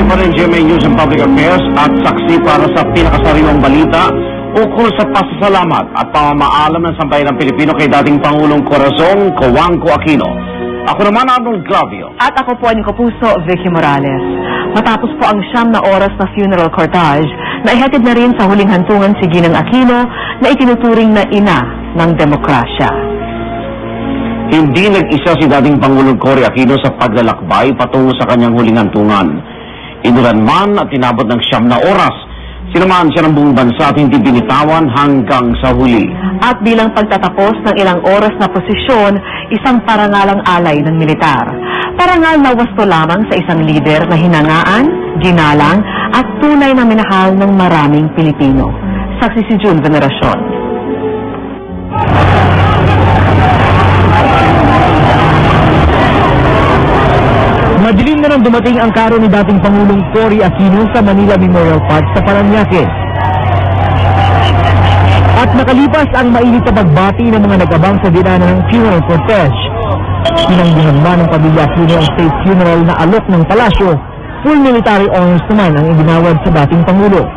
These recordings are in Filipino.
Saksi pa rin GMA News and Public Affairs at saksi para sa pinakasariwang balita ukol sa pasasalamat at pamamaalam ng sambayanang Pilipino kay dating Pangulong Corazon Cojuangco Aquino. Ako naman, Arnold Clavio. At ako po ang kapuso, Vicky Morales. Matapos po ang 9 na oras na funeral cortege, naihatid na rin sa huling hantungan si Ginang Aquino na itinuturing na ina ng demokrasya. Hindi nag-isa si dating Pangulong Cory Aquino sa paglalakbay patungo sa kanyang huling hantungan. Inulan man at tinabot ng 9 na oras, sinamahan siya ng buong bansa at hindi binitawan hanggang sa huli. At bilang pagtatapos ng ilang oras na posisyon, isang parangalang alay ng militar. Parangal na wasto lamang sa isang lider na hinangaan, ginalang at tunay na minahal ng maraming Pilipino. Saksi si June Veneracion. Madilim na nang dumating ang karo ni dating Pangulong Cory Aquino sa Manila Memorial Park sa Parañaque. At nakalipas ang mainit na pagbati ng mga nag-abang sa dinaanan ng funeral cortege. Pinanggihan man ng pamilya Aquino ang state funeral na alok ng palasyo, full military honors naman ang ibinawad sa dating Pangulo.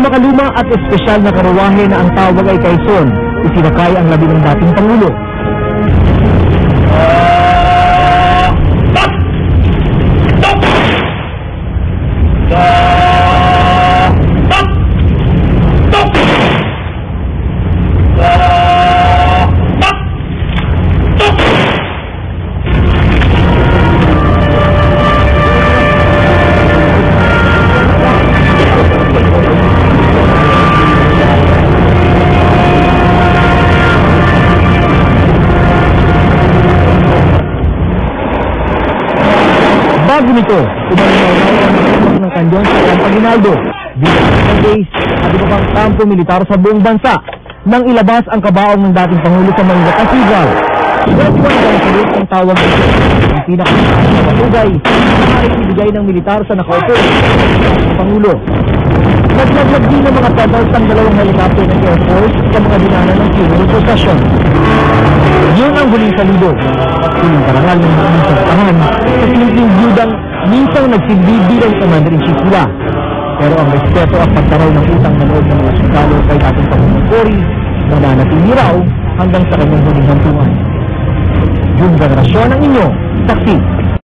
Makaluma at espesyal na karawahe na ang tawag ay Quezon, isinakay ang labi ng dating Pangulo. Bago nito, umalinaw ng kandyon sa Camp Aguinaldo, bilang ng days at iba pang kampo militar sa buong bansa nang ilabas ang kabaong ng dating Pangulo sa Manila Cathedral. 21 salute ang tawag nito. Ang pinakamaas na matugay ay ibigay ng militar sa nakaupo ng Pangulo. Naglaglag din ng mga pedals ang 2 helicopter ng Air Force sa mga dinaanan ng funeral procession. Yun ang huling saludo. Huling parangal ng mga tahan sa simpleng biyudang minsang nagsilbi bilang commander-in-chief nila. Pero ang respeto at pagtaraw ng utang na loob ng mga sundalo kay dating Pangulong Cory mananatili raw hanggang sa kanyang huling hantungan. Yung generasyon ang inyo, saksi.